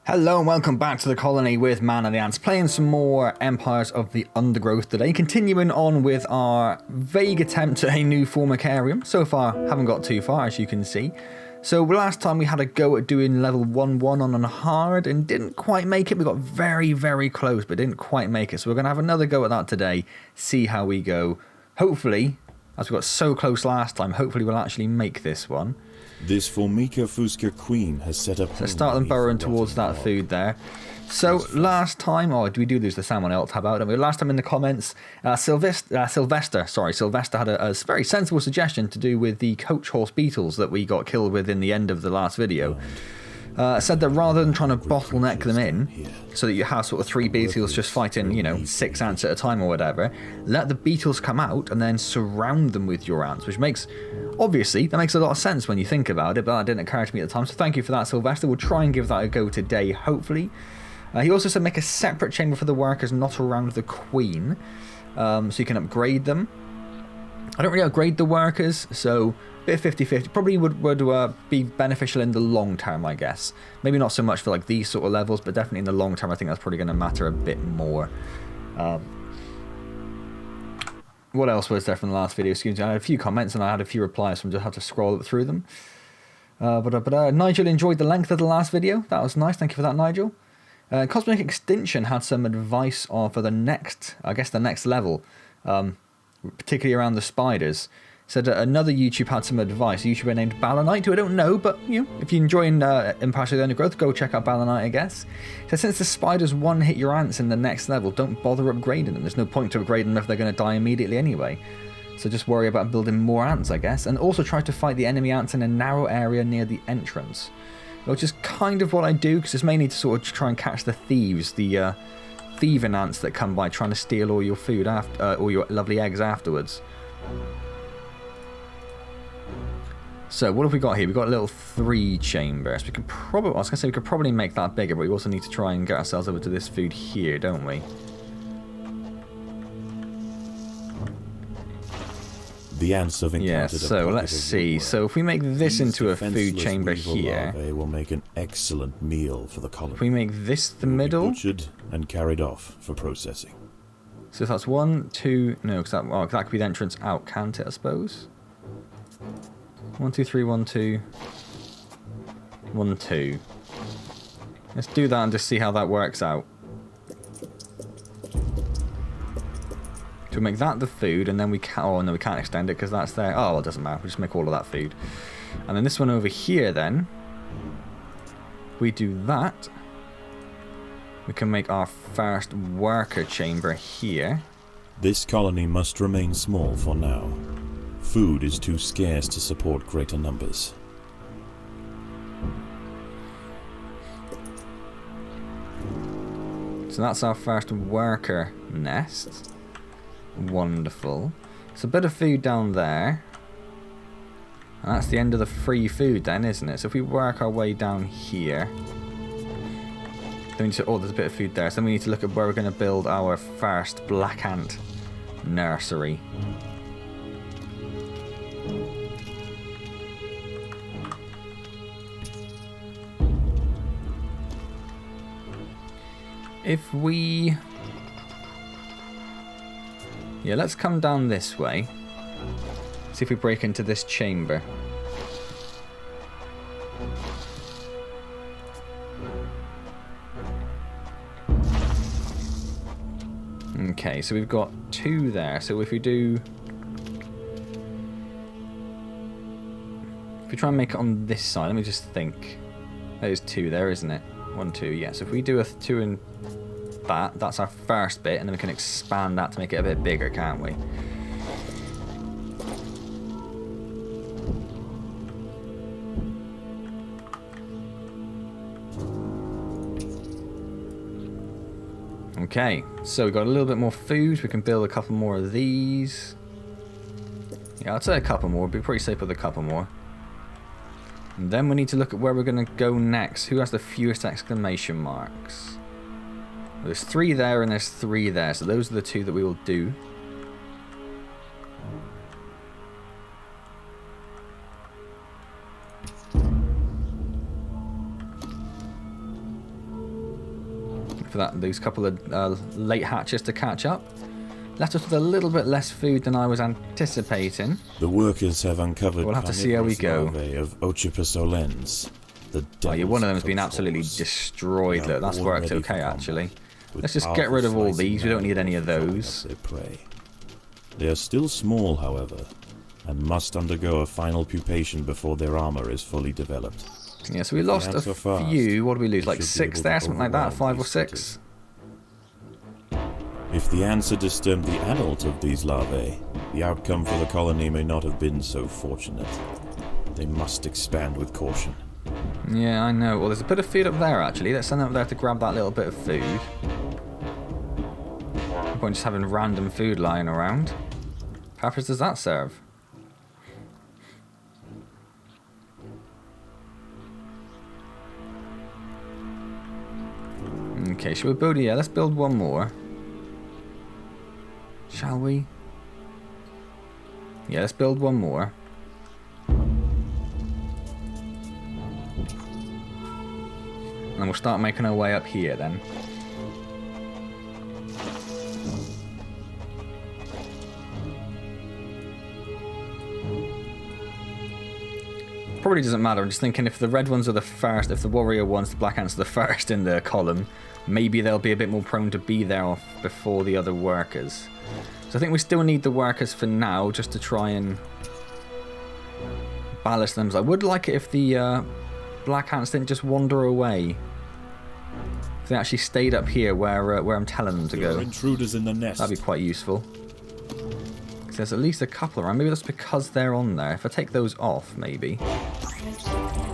Hello and welcome back to the colony with Man and the Antz, playing some more Empires of the Undergrowth today, continuing on with our vague attempt at a new Formicarium. So far, haven't got too far, as you can see. So last time we had a go at doing level 1-1 on a hard and didn't quite make it. We got very, very close, but didn't quite make it. So we're going to have another go at that today, see how we go. Hopefully, as we got so close last time, hopefully we'll actually make this one. This Formicarium queen has set up. So start them burrowing towards that food there. So last time, did we do lose the salmon alt? How about it? Last time in the comments, Sylvester had a very sensible suggestion to do with the coach horse beetles that we got killed with in the end of the last video. Said that rather than trying to bottleneck them in, so that you have sort of 3 beetles just fighting, 6 ants at a time or whatever, let the beetles come out and then surround them with your ants, which makes, obviously, that makes a lot of sense when you think about it, but that didn't occur to me at the time, so thank you for that, Sylvester. We'll try and give that a go today, hopefully. He also said make a separate chamber for the workers, not around the queen, so you can upgrade them. I don't really upgrade the workers, so bit of 50-50 probably would be beneficial in the long term, I guess. Maybe not so much for like these sort of levels, but definitely in the long term I think that's probably going to matter a bit more. What else was there from the last video? Excuse me, I had a few comments and I had a few replies, so I just had to scroll through them. Nigel enjoyed the length of the last video. That was nice, thank you for that, Nigel. Cosmic Extinction had some advice for the next level, particularly around the spiders. Said another YouTube had some advice, a YouTuber named Ballanite, who I don't know, but if you're enjoying Empires of the Undergrowth, go check out Ballanite, I guess. So since the spiders one-hit your ants in the next level, don't bother upgrading them. There's no point to upgrade them if they're going to die immediately anyway. So just worry about building more ants, I guess. And also try to fight the enemy ants in a narrow area near the entrance. Which is kind of what I do, because it's mainly to sort of try and catch the thieves, the thieving ants that come by trying to steal all your food, all your lovely eggs afterwards. So what have we got here? We've got a little 3 chamber. So we can probably, I was going to say we could probably make that bigger, but we also need to try and get ourselves over to this food here, don't we? The ants have encountered so let's see. So if we make this into a food chamber here, they will make an excellent meal for the colony. If we make this the middle, butchered and carried off for processing. So if that's 1, 2, no, because that could be the entrance out, can't it? I suppose. 1, 2, 3, 1, 2, 1, 2. Let's do that and just see how that works out. So we'll make that the food, and then we can. Oh no, we can't extend it because that's there. Oh, well, it doesn't matter. We just make all of that food, and then this one over here. Then we do that. We can make our first worker chamber here. This colony must remain small for now. Food is too scarce to support greater numbers. So that's our first worker nest. Wonderful. So a bit of food down there. And that's the end of the free food then, isn't it? So if we work our way down here. Then we need to, there's a bit of food there. So then we need to look at where we're going to build our first black ant nursery. If we... Yeah, let's come down this way. See if we break into this chamber. Okay, so we've got 2 there. So if we do... If we try and make it on this side, let me just think. There's 2 there, isn't it? 1, 2, yes. Yeah. So if we do a 2 in that's our first bit, and then we can expand that to make it a bit bigger, can't we? Okay, so we've got a little bit more food. We can build a couple more of these. Yeah, I'd say a couple more. We'd be pretty safe with a couple more. And then we need to look at where we're going to go next. Who has the fewest exclamation marks? Well, there's 3 there and there's 3 there. So those are the 2 that we will do. for those couple of late hatches to catch up. Left us with a little bit less food than I was anticipating. The workers have uncovered We'll have to see how we go. larvae of Ocypus olens. Oh yeah, one of them has been absolutely destroyed. Look, that's worked okay actually. Let's just get rid of all these. We don't need any of those. Their prey. They are still small, however, and must undergo a final pupation before their armor is fully developed. Yeah, so we lost a few. What did we lose? Like 6 there, something like that? 5 or 6? If the ants had disturbed the adult of these larvae, the outcome for the colony may not have been so fortunate. They must expand with caution. Yeah, I know. Well, there's a bit of food up there, actually. Let's send them up there to grab that little bit of food. No point just having random food lying around. How purpose does that serve? Okay, shall we build? Yeah, let's build one more. Shall we? Yeah, let's build one more. And we'll start making our way up here then. Probably doesn't matter. I'm just thinking if the red ones are the first, if the warrior ones, the black ants are the first in the column, maybe they'll be a bit more prone to be there before the other workers. So I think we still need the workers for now, just to try and ballast them. I would like it if the black ants didn't just wander away. If they actually stayed up here where I'm telling them to go. There are intruders in the nest. That'd be quite useful. Because there's at least a couple around. Maybe that's because they're on there. If I take those off, maybe.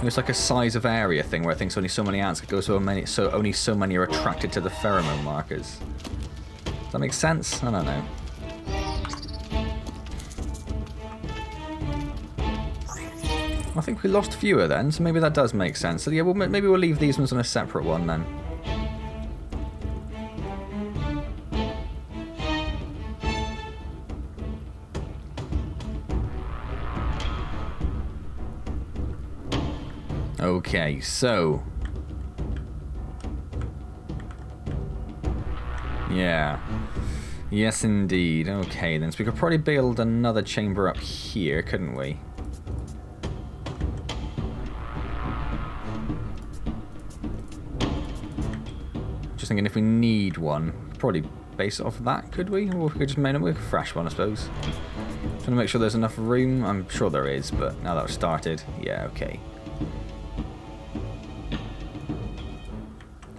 It's like a size of area thing where I think only so many ants could go, so only so many are attracted to the pheromone markers. Does that make sense? I don't know. I think we lost fewer then, so maybe that does make sense. So yeah, maybe we'll leave these ones on a separate one then. Okay, so... yeah. Yes, indeed. Okay, then. So we could probably build another chamber up here, couldn't we? Just thinking if we need one, probably base it off of that, could we? Or we could just make a fresh one, I suppose. Trying to make sure there's enough room. I'm sure there is, but now that we've started, yeah, okay.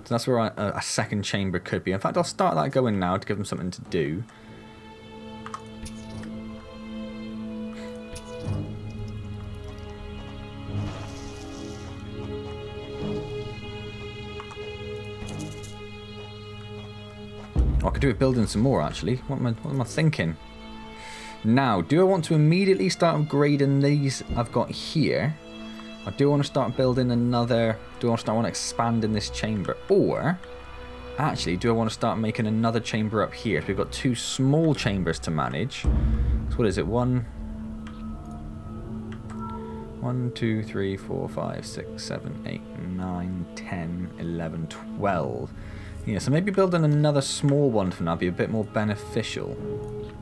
So that's where a second chamber could be. In fact, I'll start that going now to give them something to do. Oh, I could do it building some more, actually. What am I thinking? Now, do I want to immediately start upgrading these I've got here? I do want to start building another... do I want to expanding this chamber? Or, actually, do I want to start making another chamber up here? So we've got 2 small chambers to manage. So what is it? 1, 2, 3, 4, 5, 6, 7, 8, 9, 10, 11, 12. Yeah, so maybe building another small one for now would be a bit more beneficial.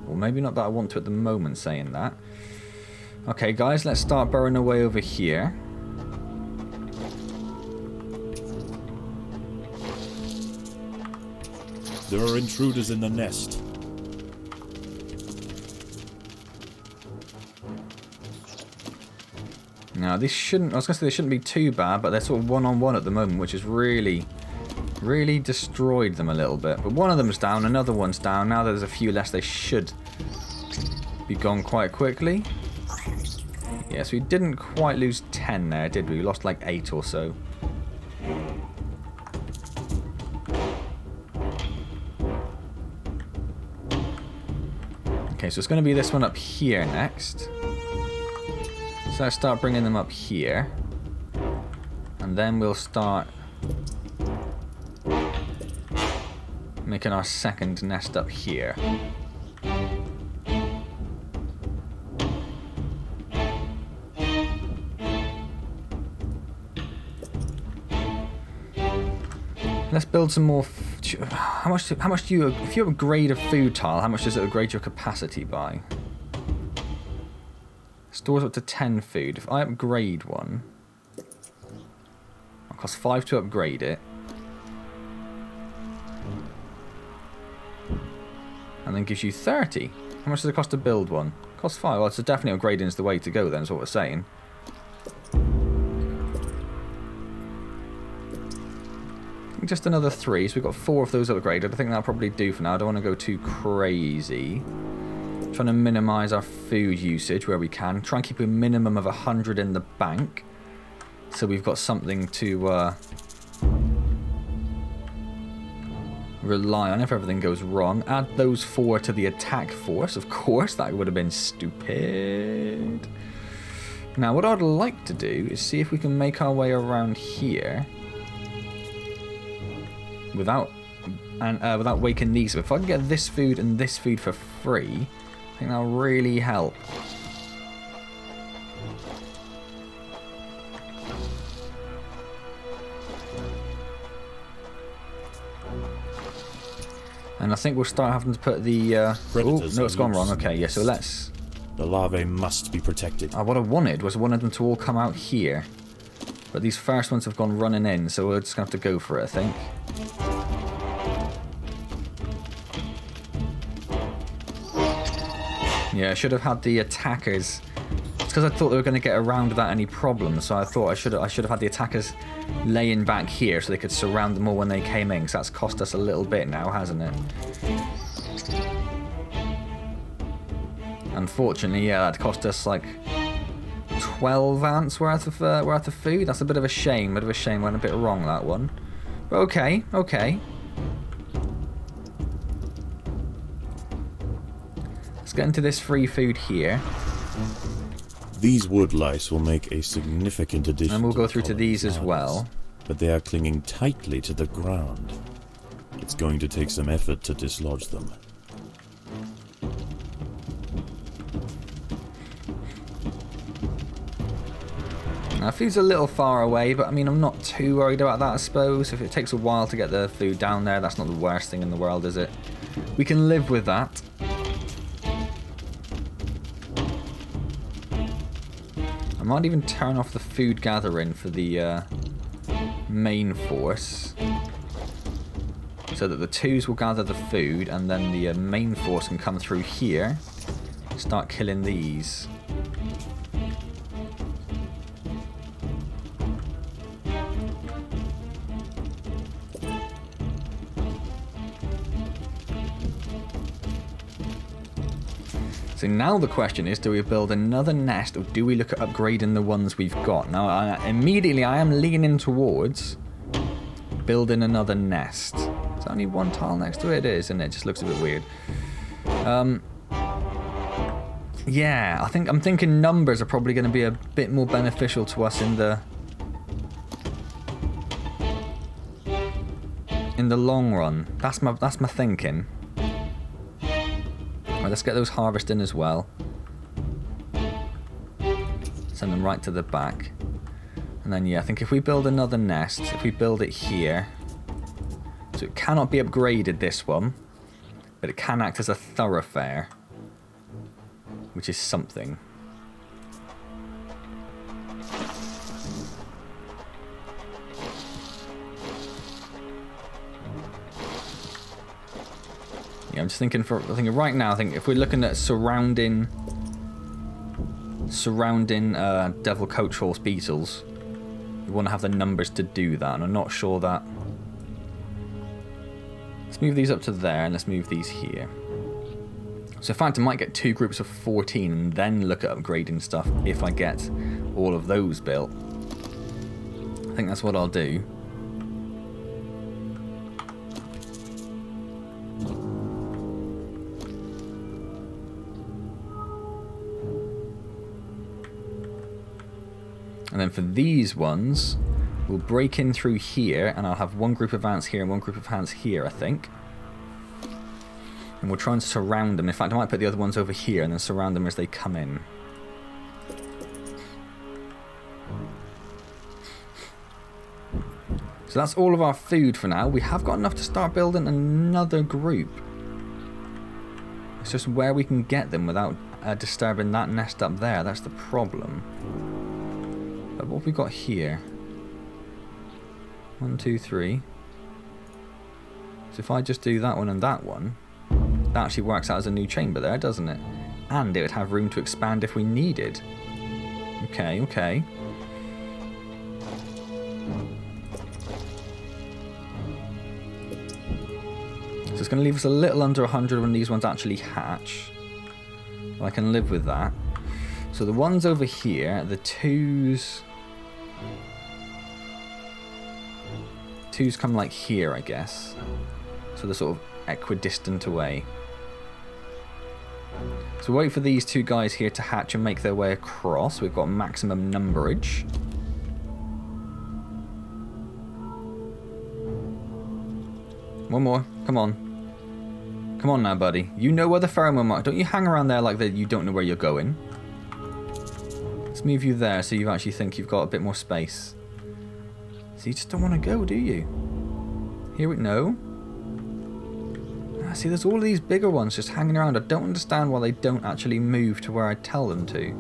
Or maybe not that I want to at the moment, saying that. Okay, guys, let's start burrowing away over here. There are intruders in the nest. Now, this shouldn't... I was going to say they shouldn't be too bad, but they're sort of one-on-one at the moment, which has really destroyed them a little bit. But one of them's down, another one's down. Now there's a few less. They should be gone quite quickly. Yeah, so we didn't quite lose 10 there, did we? We lost like 8 or so. Okay, so it's going to be this one up here next. So let's start bringing them up here. And then we'll start making our second nest up here. Let's build some more How much do you... If you upgrade a food tile, how much does it upgrade your capacity by? Stores up to 10 food. If I upgrade one... It costs 5 to upgrade it. And then gives you 30. How much does it cost to build one? It costs 5. Well, so definitely upgrading is the way to go then, is what we're saying. Just another 3, so we've got 4 of those upgraded. I think that'll probably do for now. I don't want to go too crazy. Trying to minimise our food usage where we can. Try and keep a minimum of 100 in the bank. So we've got something to rely on if everything goes wrong. Add those 4 to the attack force. Of course, that would have been stupid. Now, what I'd like to do is see if we can make our way around here without waking these. So if I can get this food and this food for free, I think that'll really help. And I think we'll start having to put the... oh, no, it's gone wrong. Okay, yeah, so let's... The larvae must be protected. What I wanted was them to all come out here. But these first ones have gone running in, so we're just going to have to go for it, I think. Yeah, I should have had the attackers... It's because I thought they were going to get around without any problems, so I thought I should have had the attackers laying back here so they could surround them all when they came in, because that's cost us a little bit now, hasn't it? Unfortunately, yeah, that cost us like 12 ants worth of food. That's a bit of a shame. Went a bit wrong, that one. But okay, okay. Let's get into this free food here. These wood lice will make a significant addition. And we'll go through to these as well. But they are clinging tightly to the ground. It's going to take some effort to dislodge them. Now, food's a little far away, but I mean, I'm not too worried about that, I suppose. If it takes a while to get the food down there, that's not the worst thing in the world, is it? We can live with that. I might even turn off the food gathering for the main force, so that the 2s will gather the food, and then the main force can come through here and start killing these. So now the question is, do we build another nest, or do we look at upgrading the ones we've got? Now, immediately I am leaning towards building another nest. Is there only one tile next to it? It is, and it just looks a bit weird. Yeah, I'm thinking numbers are probably going to be a bit more beneficial to us in the long run. That's my thinking. Right, let's get those harvesting as well. Send them right to the back. And then, yeah, I think if we build another nest, if we build it here... So it cannot be upgraded, this one. But it can act as a thoroughfare. Which is something. Yeah, I'm just thinking right now, I think if we're looking at surrounding Devil Coach Horse beetles, we want to have the numbers to do that, and I'm not sure that... Let's move these up to there, and let's move these here. So in fact, I might get 2 groups of 14, and then look at upgrading stuff if I get all of those built. I think that's what I'll do. And then for these ones, we'll break in through here, and I'll have one group of ants here and one group of ants here, I think. And we'll try and surround them. In fact, I might put the other ones over here and then surround them as they come in. So that's all of our food for now. We have got enough to start building another group. It's just where we can get them without disturbing that nest up there. That's the problem. But what have we got here? 1, 2, 3. So if I just do that one and that one, that actually works out as a new chamber there, doesn't it? And it would have room to expand if we needed. Okay, okay. So it's going to leave us a little under 100 when these ones actually hatch. I can live with that. So the ones over here, the twos come like here, I guess. So they're sort of equidistant away. So wait for these two guys here to hatch and make their way across. We've got maximum numberage. One more. Come on. Come on now, buddy. You know where the pheromone mark. Don't you hang around there like that you don't know where you're going. Let's move you there so you actually think you've got a bit more space. So you just don't want to go, do you? Here we go. See, there's all of these bigger ones just hanging around. I don't understand why they don't actually move to where I tell them to.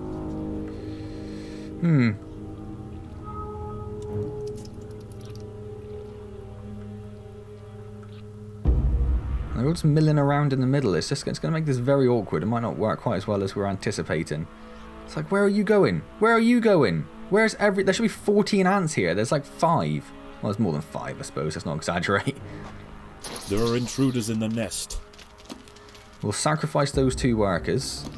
They're all just milling around in the middle. It's going to make this very awkward. It might not work quite as well as we're anticipating. It's like, where are you going? Where are you going? Where's every... There should be 14 ants here. There's like 5. Well, there's more than 5, I suppose. Let's not exaggerate. There are intruders in the nest. We'll sacrifice those 2 workers.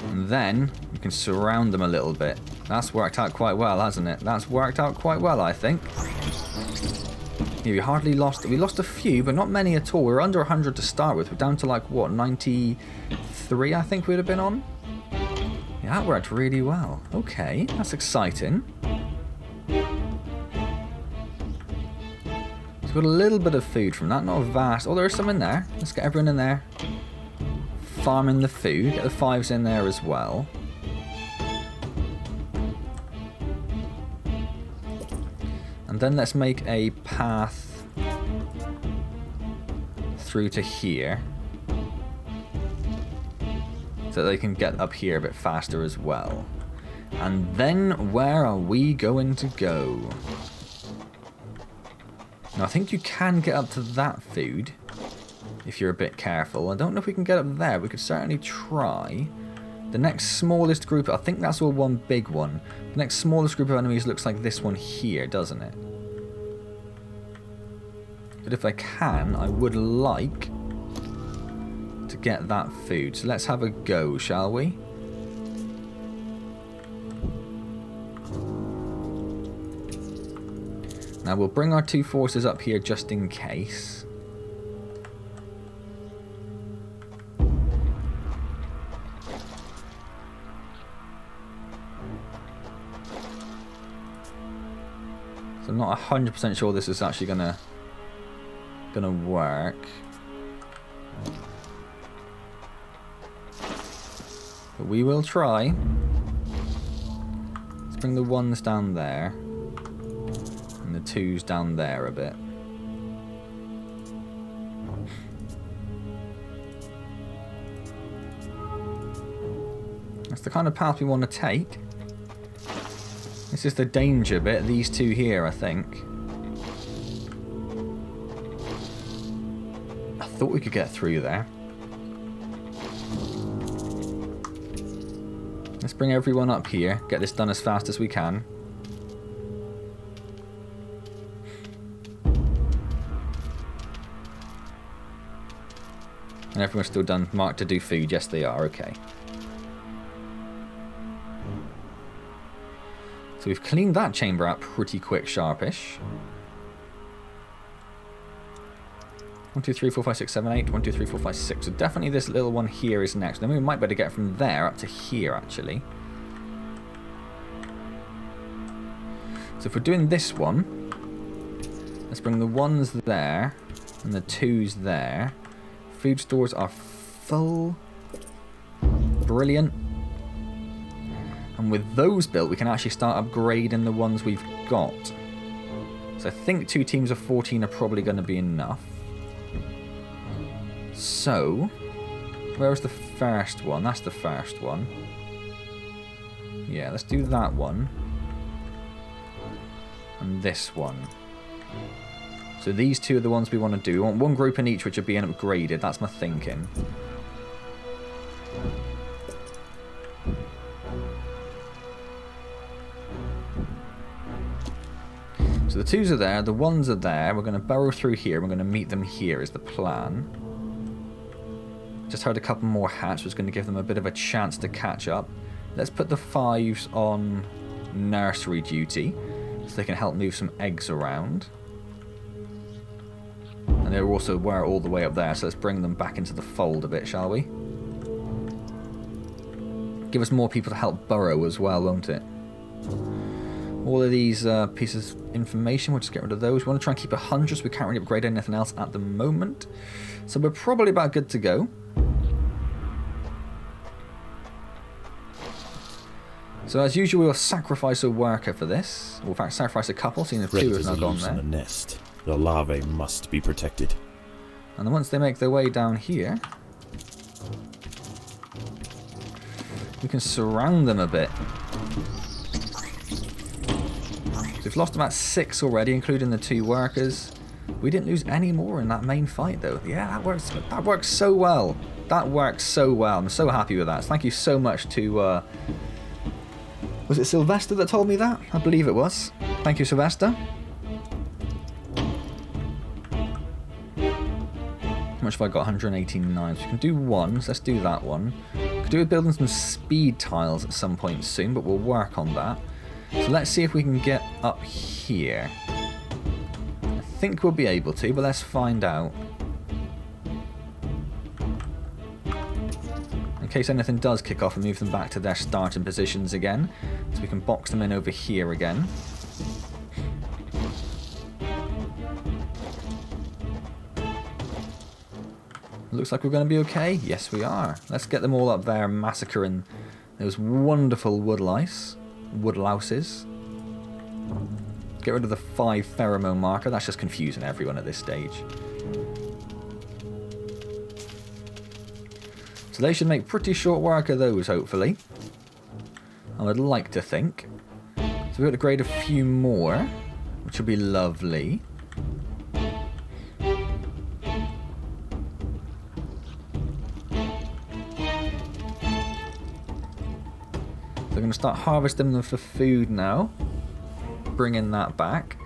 And then we can surround them a little bit. That's worked out quite well, hasn't it? That's worked out quite well, I think. Yeah, we hardly lost... We lost a few, but not many at all. We were under 100 to start with. We're down to like, what, 93, I think we'd have been on? Yeah, that worked really well. Okay, that's exciting. Got a little bit of food from that, not a vast. Oh, there's some in there. Let's get everyone in there. Farming the food. Get the 5s in there as well. And then let's make a path through to here. So they can get up here a bit faster as well. And then where are we going to go? Now, I think you can get up to that food if you're a bit careful. I don't know if we can get up there. We could certainly try. The next smallest group, I think that's all one big one. The next smallest group of enemies looks like this one here, doesn't it? But if I can, I would like to get that food. So let's have a go, shall we? Now we'll bring our 2 forces up here just in case. So I'm not 100% sure this is actually gonna work. But we will try. Let's bring the 1s down there. And the 2s down there a bit. That's the kind of path we want to take. This is the danger bit, these 2 here, I think. I thought we could get through there. Let's bring everyone up here, get this done as fast as we can. And everyone's still done, marked to do food. Yes, they are. Okay. So we've cleaned that chamber out pretty quick, sharpish. 1, 2, 3, 4, 5, 6, 7, 8. 1, 2, 3, 4, 5, 6. So definitely this little one here is next. Then we might be able to get from there up to here, actually. So if we're doing this one, let's bring the 1s there and the 2s there. Food stores are full. Brilliant. And with those built, we can actually start upgrading the ones we've got. So I think 2 teams of 14 are probably going to be enough. So, where was the first one? That's the first one. Yeah, let's do that one. And this one. So these 2 are the ones we want to do. We want 1 group in each which are being upgraded. That's my thinking. So the 2s are there, the 1s are there. We're going to burrow through here. We're going to meet them here is the plan. Just heard a couple more hatch, was going to give them a bit of a chance to catch up. Let's put the 5s on nursery duty so they can help move some eggs around. And they also were all the way up there, so let's bring them back into the fold a bit, shall we? Give us more people to help burrow as well, won't it? All of these pieces of information, we'll just get rid of those. We want to try and keep 100, so we can't really upgrade anything else at the moment. So we're probably about good to go. So as usual, we'll sacrifice a worker for this. Or in fact, sacrifice a couple, seeing as 2 have now gone there. In the nest. The larvae must be protected. And then once they make their way down here, we can surround them a bit. So we've lost about 6 already, including the 2 workers. We didn't lose any more in that main fight, though. Yeah, that works so well. That works so well. I'm so happy with that. So thank you so much to... was it Sylvester that told me that? I believe it was. Thank you, Sylvester. How much have I got? 189. So we can do 1. So let's do that one. Could do with building some speed tiles at some point soon, but we'll work on that. So let's see if we can get up here. I think we'll be able to, but let's find out. In case anything does kick off and move them back to their starting positions again. So we can box them in over here again. Looks like we're going to be okay. Yes, we are. Let's get them all up there massacring those wonderful woodlouses. Get rid of the 5 pheromone marker. That's just confusing everyone at this stage. So they should make pretty short work of those, hopefully. I would like to think. So we've got to grade a few more, which will be lovely. They're going to start harvesting them for food now. Bringing that back.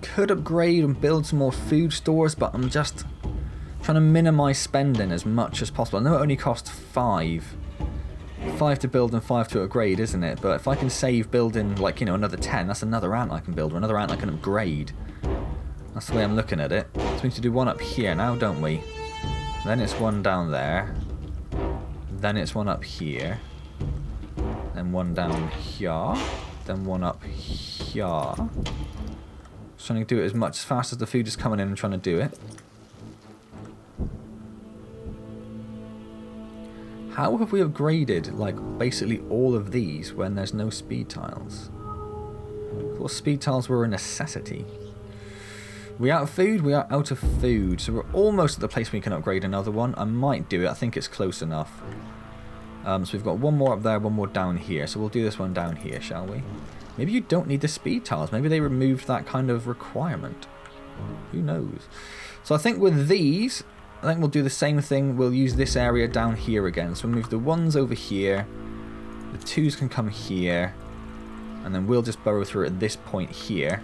Could upgrade and build some more food stores, but I'm just trying to minimise spending as much as possible. I know it only costs 5. 5 to build and 5 to upgrade, isn't it? But if I can save building, like, you know, another 10, that's another ant I can build, or another ant I can upgrade. That's the way I'm looking at it. So we need to do one up here now, don't we? Then it's one down there. Then it's one up here. Then one down here. Then one up here. Just trying to do it as much as fast as the food is coming in and trying to do it. How have we upgraded, like, basically all of these when there's no speed tiles? I thought speed tiles were a necessity. We out of food? We are out of food. So we're almost at the place we can upgrade another one. I might do it. I think it's close enough. So we've got one more up there, one more down here. So we'll do this one down here, shall we? Maybe you don't need the speed tiles. Maybe they removed that kind of requirement. Who knows? So I think with these, I think we'll do the same thing. We'll use this area down here again. So we'll move the 1s over here. The 2s can come here. And then we'll just burrow through at this point here.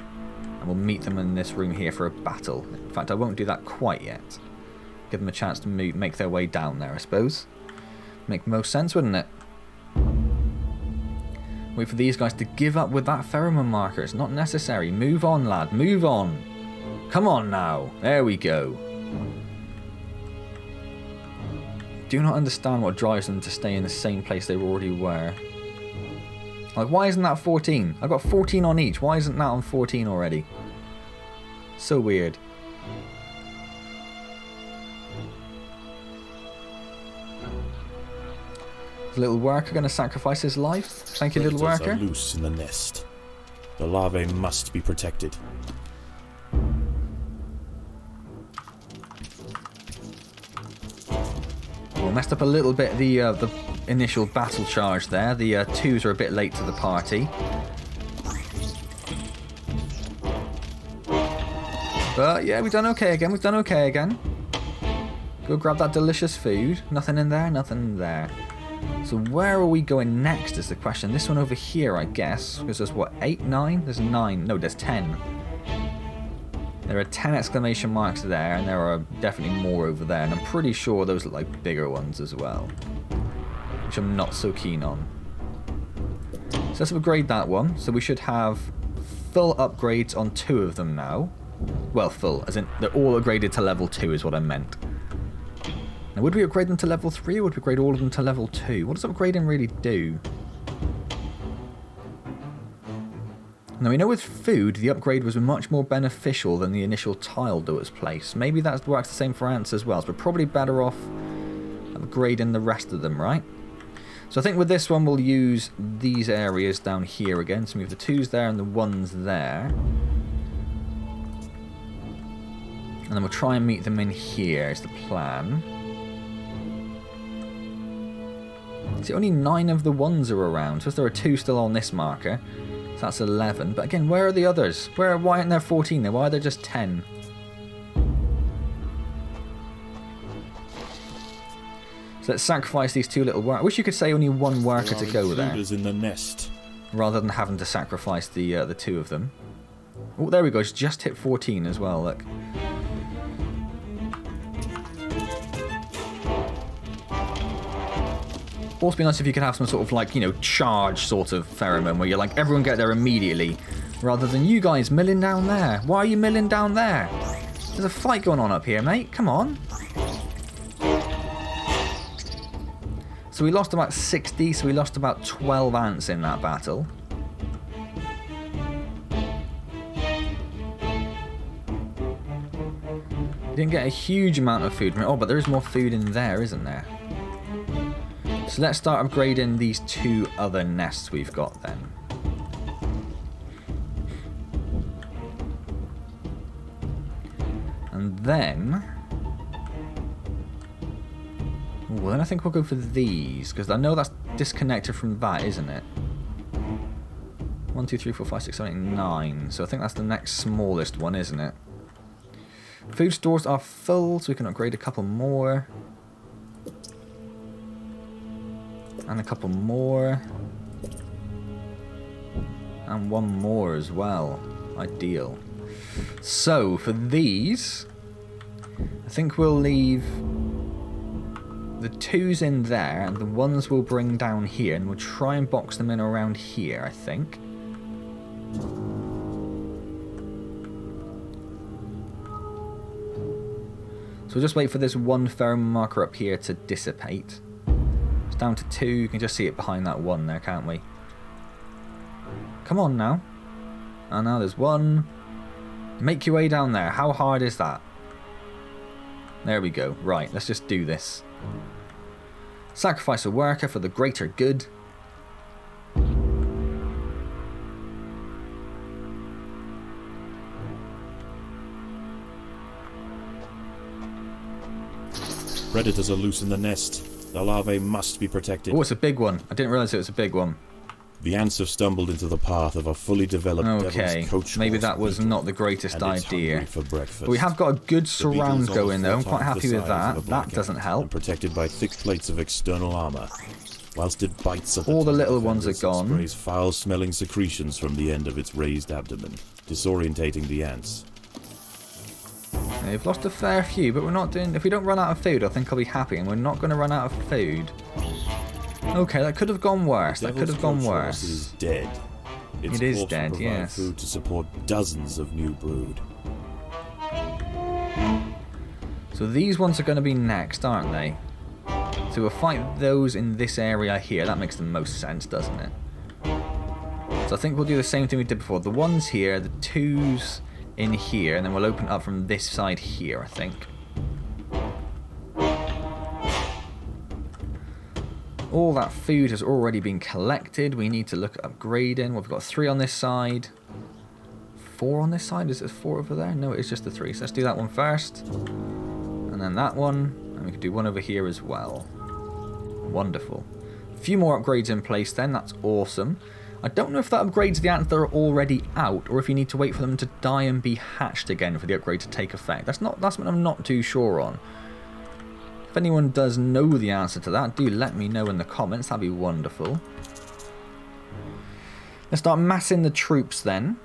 And we'll meet them in this room here for a battle. In fact, I won't do that quite yet. Give them a chance to make their way down there, I suppose. Make most sense, wouldn't it? Wait for these guys to give up with that pheromone marker. It's not necessary. Move on, lad. Move on. Come on now. There we go. Do not understand what drives them to stay in the same place they already were. Like, why isn't that 14? I've got 14 on each. Why isn't that on 14 already? So weird. Is the little worker going to sacrifice his life? Thank you, little Predators worker. are loose in the nest. The larvae must be protected. Well, messed up a little bit the initial battle charge there. The twos are a bit late to the party. But yeah, we've done okay again. We've done okay again. Go grab that delicious food. Nothing in there, nothing in there. So where are we going next is the question. This one over here, I guess. Because there's what, 8, 9? There's 9. No, there's 10. There are 10 exclamation marks there, and there are definitely more over there. And I'm pretty sure those look like bigger ones as well, which I'm not so keen on. So let's upgrade that one. So we should have full upgrades on 2 of them now. Well, full, as in they're all upgraded to level 2 is what I meant. Now, would we upgrade them to level 3 or would we upgrade all of them to level 2? What does upgrading really do? Now, we know with food, the upgrade was much more beneficial than the initial tile that was placed. Maybe that works the same for ants as well, so we're probably better off upgrading the rest of them, right? So I think with this one, we'll use these areas down here again. So move the 2s there and the 1s there. And then we'll try and meet them in here is the plan. See, only 9 of the 1s are around, so there are 2 still on this marker. So that's 11. But again, where are the others? Why aren't there 14 there? Why are there just 10? So let's sacrifice these 2 little workers. I wish you could say only 1 worker to go there. In the nest. Rather than having to sacrifice the 2 of them. Oh, there we go. It's just hit 14 as well, look. Also be nice if you could have some sort of like, you know, charge sort of pheromone where you're like, everyone get there immediately, rather than you guys milling down there. Why are you milling down there? There's a fight going on up here, mate. Come on. So we lost about 60, so we lost about 12 ants in that battle. Didn't get a huge amount of food from it. Oh, but there is more food in there, isn't there? So let's start upgrading these 2 other nests we've got then. And then... well, then I think we'll go for these, because I know that's disconnected from that, isn't it? 1, 2, 3, 4, 5, 6, 7, 8, 9. So I think that's the next smallest one, isn't it? Food stores are full, so we can upgrade a couple more. And a couple more. And 1 more as well. Ideal. So, for these, I think we'll leave the 2s in there, and the 1s we'll bring down here, and we'll try and box them in around here, I think. So we'll just wait for this 1 pheromone marker up here to dissipate. It's down to 2. You can just see it behind that 1 there, can't we? Come on now. And now there's 1. Make your way down there. How hard is that? There we go. Right, let's just do this. Sacrifice a worker for the greater good. Predators are loose in the nest. The larvae must be protected. Oh, it's a big one. I didn't realize it was a big one. The ants have stumbled into the path of a fully developed okay, devil's coach maybe horse that was beetle, not the greatest and it's idea. hungry for breakfast. But we have got a good surround The beetle's going though. I'm almost quite 4 times happy the with size that. of a black That doesn't ant help. And protected by thick plates of external armor. Whilst it bites at All the little tail ones are feathers and gone. sprays foul-smelling secretions from the end of its raised abdomen, disorientating the ants. They've lost a fair few, but we're not doing... if we don't run out of food, I think I'll be happy, and we're not going to run out of food. Okay, that could have gone worse. That could have gone worse. Is dead. Its It is corpse dead, will provide yes. food to support dozens of new brood. So these ones are going to be next, aren't they? So we'll fight those in this area here. That makes the most sense, doesn't it? So I think we'll do the same thing we did before. The 1s here, the 2s in here, and then we'll open up from this side here, I think. All that food has already been collected. We need to look at upgrading. We've got 3 on this side. 4 on this side? Is it 4 over there? No, it's just the 3. So let's do that one first. And then that one. And we can do one over here as well. Wonderful. A few more upgrades in place then. That's awesome. I don't know if that upgrades the ants that are already out, or if you need to wait for them to die and be hatched again for the upgrade to take effect. That's what I'm not too sure on. If anyone does know the answer to that, do let me know in the comments. That'd be wonderful. Let's start massing the troops then.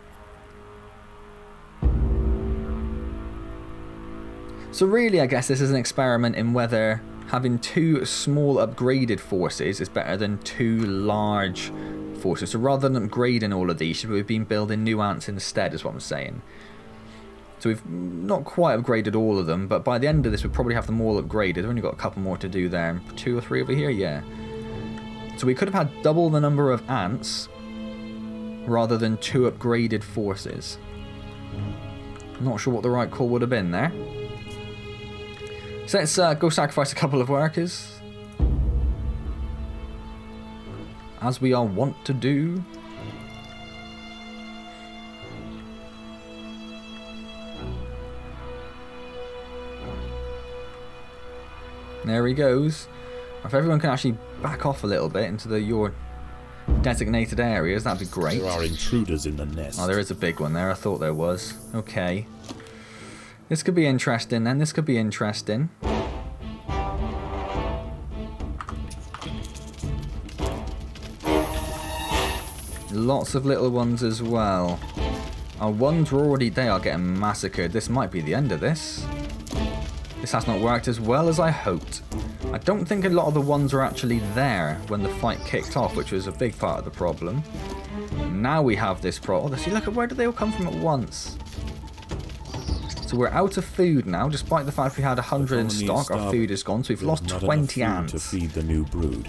So really, I guess this is an experiment in whether having 2 small upgraded forces is better than 2 large forces. So rather than upgrading all of these, should we have been building new ants instead, is what I'm saying. So we've not quite upgraded all of them, but by the end of this we'll probably have them all upgraded. We've only got a couple more to do there. 2 or 3 over here, yeah. So we could have had double the number of ants rather than 2 upgraded forces. I'm not sure what the right call would have been there. So let's go sacrifice a couple of workers. As we are wont to do. There he goes. If everyone can actually back off a little bit into your designated areas, that'd be great. There are intruders in the nest. Oh, there is a big one there. I thought there was. Okay. This could be interesting then. This could be interesting. Lots of little ones as well. Our ones were already... They are getting massacred. This might be the end of this. This has not worked as well as I hoped. I don't think a lot of the ones were actually there when the fight kicked off, which was a big part of the problem. Now we have this problem. Oh, see, look at where did they all come from at once? So we're out of food now, despite the fact we had 100 in stock. Our food is gone, so we've lost 20 ants. To feed the new brood.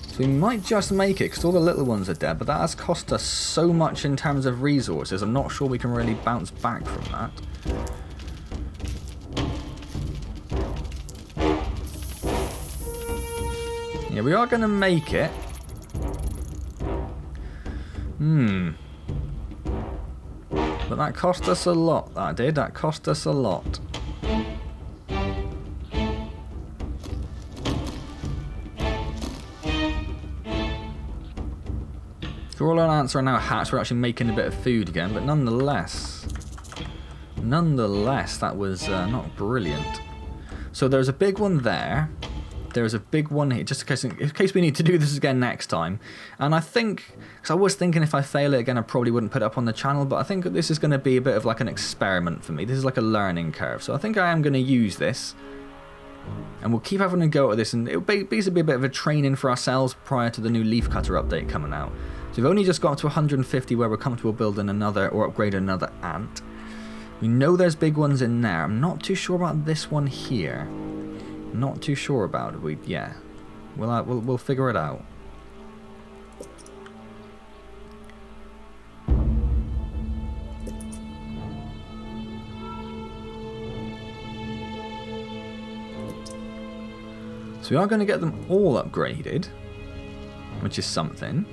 So we might just make it, because all the little ones are dead, but that has cost us so much in terms of resources, I'm not sure we can really bounce back from that. Yeah, we are going to make it. But that cost us a lot, that did. That cost us a lot. So all our ants are now hatched. We're actually making a bit of food again, but nonetheless, that was not brilliant. So there's a big one there. There's a big one here, just in case we need to do this again next time. And I think, because I was thinking if I fail it again, I probably wouldn't put it up on the channel, but I think this is going to be a bit of like an experiment for me. This is like a learning curve. So I think I am going to use this. And we'll keep having a go at this, and it'll basically be a bit of a training for ourselves prior to the new leaf cutter update coming out. So we've only just got to 150 where we're comfortable building another or upgrading another ant. We know there's big ones in there. I'm not too sure about this one here. Not too sure about it. Yeah, we'll figure it out. So we are going to get them all upgraded, which is something.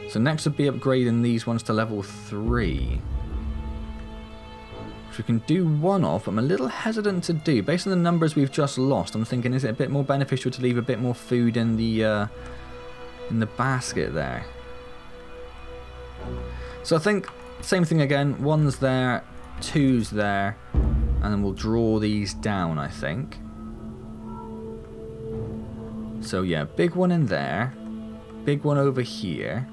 So next would be upgrading these ones to level 3. Which we can do one of, but I'm a little hesitant to do. Based on the numbers we've just lost, I'm thinking, is it a bit more beneficial to leave a bit more food in the basket there? So I think, same thing again, 1's there, 2's there, and then we'll draw these down, I think. So yeah, big one in there, big one over here.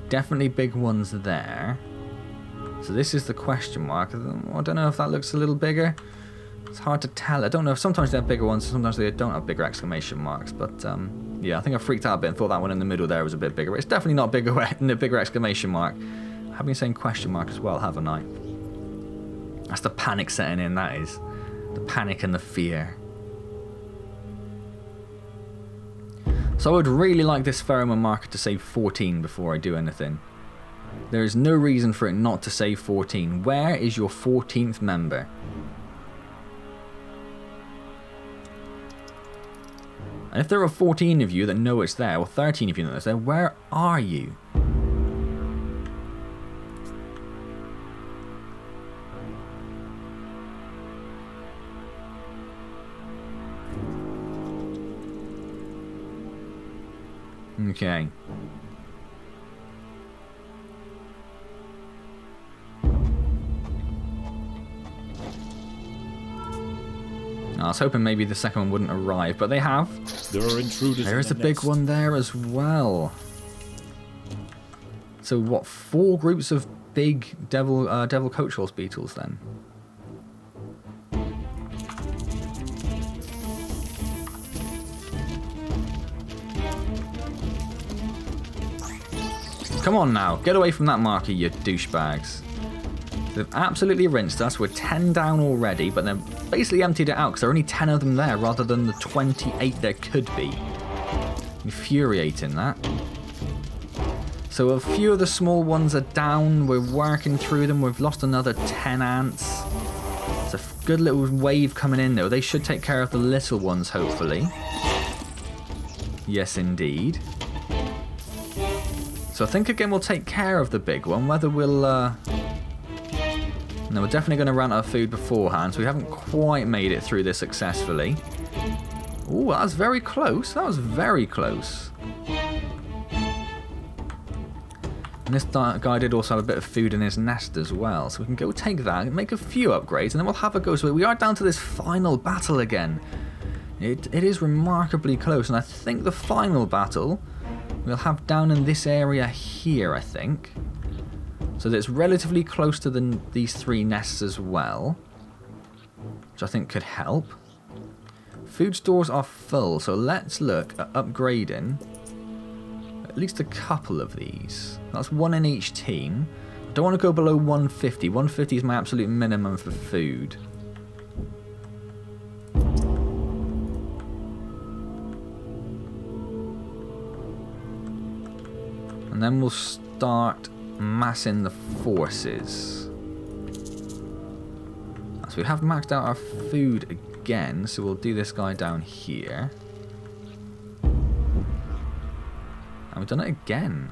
Definitely big ones there. So this is the question mark. I don't know if that looks a little bigger. It's hard to tell. I don't know if sometimes they have bigger ones, sometimes they don't have bigger exclamation marks. But yeah, I think I freaked out a bit and thought that one in the middle there was a bit bigger. But it's definitely not bigger than a bigger exclamation mark. I've been saying question mark as well, haven't I? That's the panic setting in, that is. The panic and the fear. So I would really like this pheromone marker to say 14 before I do anything. There is no reason for it not to say 14. Where is your 14th member? And if there are 14 of you that know it's there, or 13 of you that know it's there, where are you? Okay. I was hoping maybe the second one wouldn't arrive, but they have. There are intruders. There is a big one there as well. So what, 4 groups of big devil coach horse beetles then? Come on now, get away from that marker, you douchebags. They've absolutely rinsed us. We're 10 down already, but they've basically emptied it out because there are only 10 of them there rather than the 28 there could be. Infuriating, that. So a few of the small ones are down. We're working through them. We've lost another 10 ants. It's a good little wave coming in though. They should take care of the little ones, hopefully. Yes, indeed. So I think again we'll take care of the big one. Whether we'll... No, we're definitely going to run out of food beforehand, so we haven't quite made it through this successfully. Ooh, that was very close. That was very close. And this guy did also have a bit of food in his nest as well, so we can go take that and make a few upgrades, and then we'll have a go. So we are down to this final battle again. It is remarkably close, and I think the final battle we'll have down in this area here, I think. So that it's relatively close to these 3 nests as well, which I think could help. Food stores are full, so let's look at upgrading at least a couple of these. That's 1 in each team. I don't want to go below 150. 150 is my absolute minimum for food. And then we'll start massing the forces. So we have maxed out our food again, so we'll do this guy down here. And we've done it again.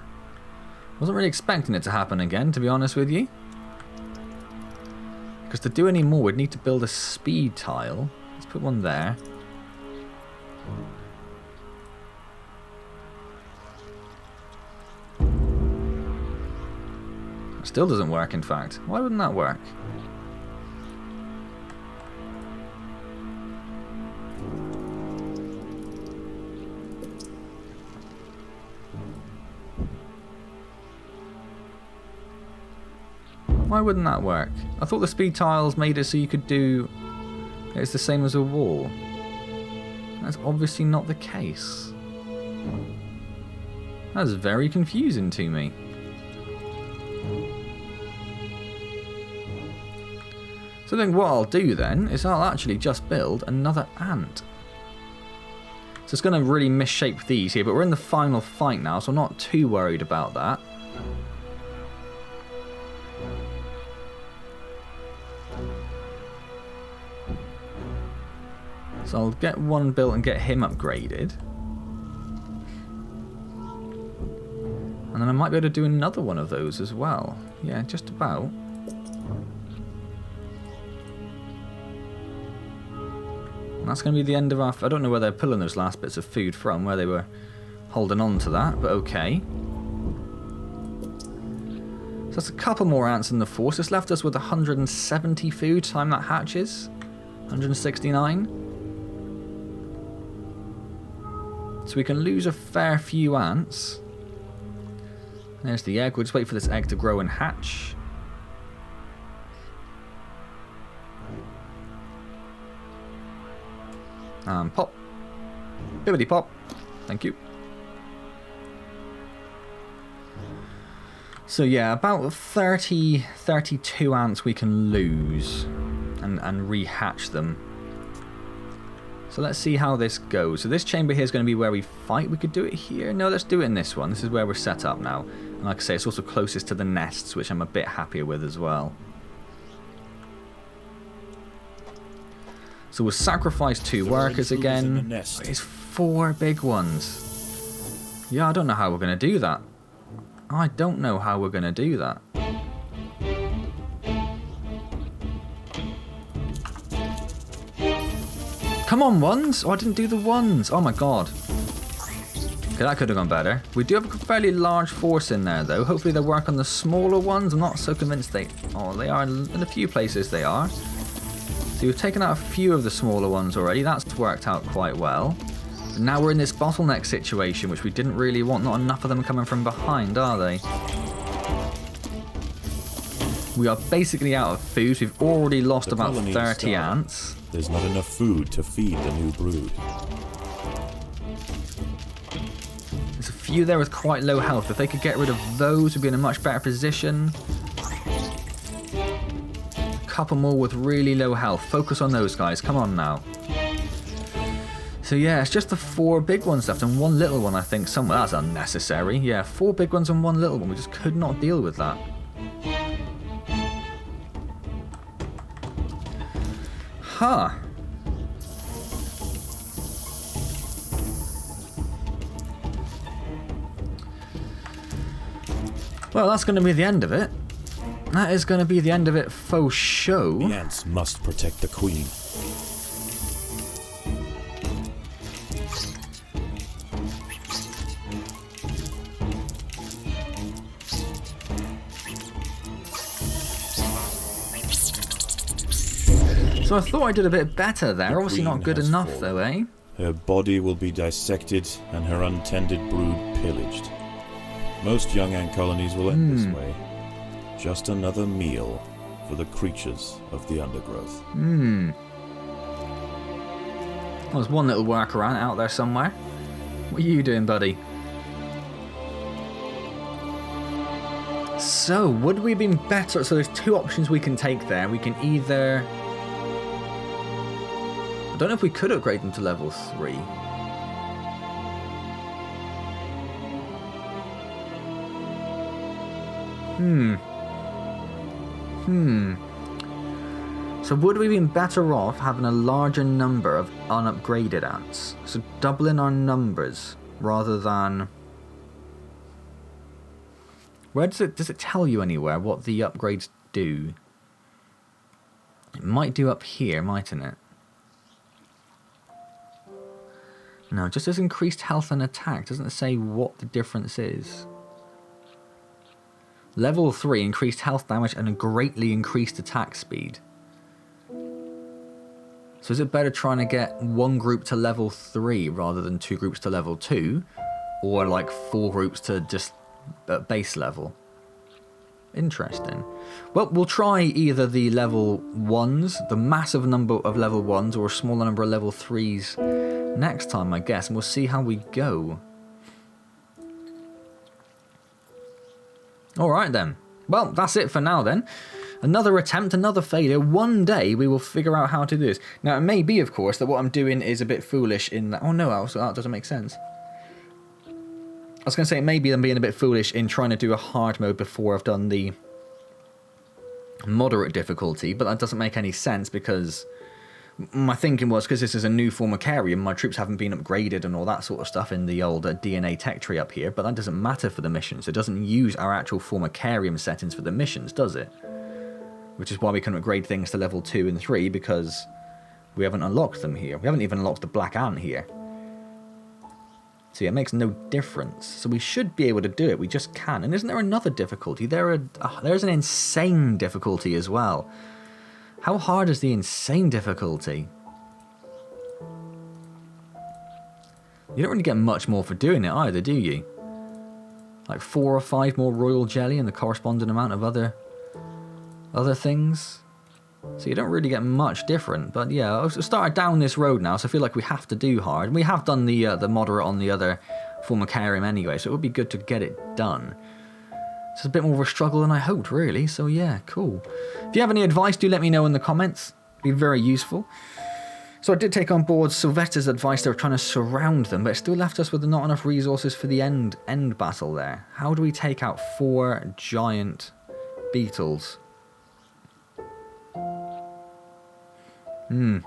Wasn't really expecting it to happen again, to be honest with you. Because to do any more, we'd need to build a speed tile. Let's put one there. Still doesn't work, in fact. Why wouldn't that work? Why wouldn't that work? I thought the speed tiles made it so you could do... It's the same as a wall. That's obviously not the case. That's very confusing to me. So then what I'll do then is I'll actually just build another ant. So it's going to really misshape these here, but we're in the final fight now, so I'm not too worried about that. So I'll get one built and get him upgraded. And then I might be able to do another one of those as well. Yeah, just about. And that's going to be the end of our... I don't know where they're pulling those last bits of food from, where they were holding on to that, but okay. So that's a couple more ants in the force. It's left us with 170 food, time that hatches. 169. So we can lose a fair few ants. There's the egg. We'll just wait for this egg to grow and hatch. Pop. Bibbidi pop. Thank you. So yeah, about 32 ants we can lose and rehatch them. So let's see how this goes. So this chamber here is going to be where we fight. We could do it here. No, let's do it in this one. This is where we're set up now. And like I say, it's also closest to the nests, which I'm a bit happier with as well. So we'll sacrifice 2 workers again. It's 4 big ones. Yeah, I don't know how we're going to do that. I don't know how we're going to do that. Come on, ones! Oh, I didn't do the ones. Oh my god. Okay, that could have gone better. We do have a fairly large force in there, though. Hopefully they'll work on the smaller ones. I'm not so convinced they... Oh, they are in a few places they are. So we've taken out a few of the smaller ones already. That's worked out quite well. But now we're in this bottleneck situation, which we didn't really want. Not enough of them coming from behind, are they? We are basically out of food. We've already lost about 30 ants. There's not enough food to feed the new brood. There's a few there with quite low health. If they could get rid of those, we'd be in a much better position. A couple more with really low health. Focus on those guys. Come on now. So yeah, it's just the 4 big ones left and 1 little one, I think. Somewhere that's unnecessary. Yeah, 4 big ones and 1 little one. We just could not deal with that. Huh. Well, that's going to be the end of it. That is going to be the end of it faux show. The ants must protect the queen. So I thought I did a bit better there. Obviously not good enough though, eh? Her body will be dissected and her untended brood pillaged. Most young ant colonies will end this way. Just another meal for the creatures of the undergrowth. Well, there's one little worker ant out there somewhere. What are you doing, buddy? So, would we have been better? So there's 2 options we can take there. We can either... I don't know if we could upgrade them to level 3. So would we have been better off having a larger number of unupgraded ants? So doubling our numbers rather than... Where does it tell you anywhere what the upgrades do? It might do up here, mightn't it? No, it just says increased health and attack. Doesn't say what the difference is. Level 3, increased health damage and a greatly increased attack speed. So is it better trying to get 1 group to level 3 rather than 2 groups to level 2? Or like 4 groups to just base level? Interesting. Well, we'll try either the level 1s, the massive number of level 1s, or a smaller number of level 3s next time, I guess, and we'll see how we go. Alright then. Well, that's it for now then. Another attempt, another failure. One day we will figure out how to do this. Now, it may be, of course, that what I'm doing is a bit foolish in that... Oh no, that doesn't make sense. I was going to say, maybe I'm being a bit foolish in trying to do a hard mode before I've done the moderate difficulty, but that doesn't make any sense because my thinking was, because this is a new Formicarium, my troops haven't been upgraded and all that sort of stuff in the old DNA tech tree up here, but that doesn't matter for the missions. It doesn't use our actual Formicarium settings for the missions, does it? Which is why we can upgrade things to level 2 and 3, because we haven't unlocked them here. We haven't even unlocked the black ant here. So yeah, it makes no difference. So we should be able to do it, we just can. And isn't there another difficulty? There's an insane difficulty as well. How hard is the insane difficulty? You don't really get much more for doing it either, do you? Like 4 or 5 more royal jelly and the corresponding amount of other things. So you don't really get much different. But yeah, I've started down this road now, so I feel like we have to do hard. We have done the moderate on the other Formicarium anyway, so it would be good to get it done. It's a bit more of a struggle than I hoped, really. So yeah, cool. If you have any advice, do let me know in the comments. It'd be very useful. So I did take on board Sylvester's advice of trying to surround them, but it still left us with not enough resources for the end battle there. How do we take out 4 giant beetles?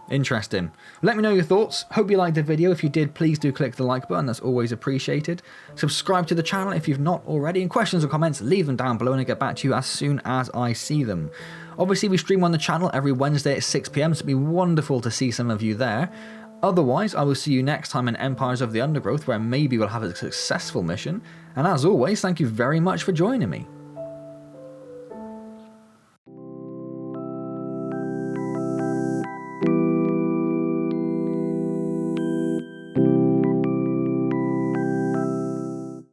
Interesting. Let me know your thoughts. Hope you liked the video. If you did, please do click the like button. That's always appreciated. Subscribe to the channel if you've not already. And questions or comments, leave them down below and I'll get back to you as soon as I see them. Obviously, we stream on the channel every Wednesday at 6 PM, so it'd be wonderful to see some of you there. Otherwise, I will see you next time in Empires of the Undergrowth, where maybe we'll have a successful mission. And as always, thank you very much for joining me.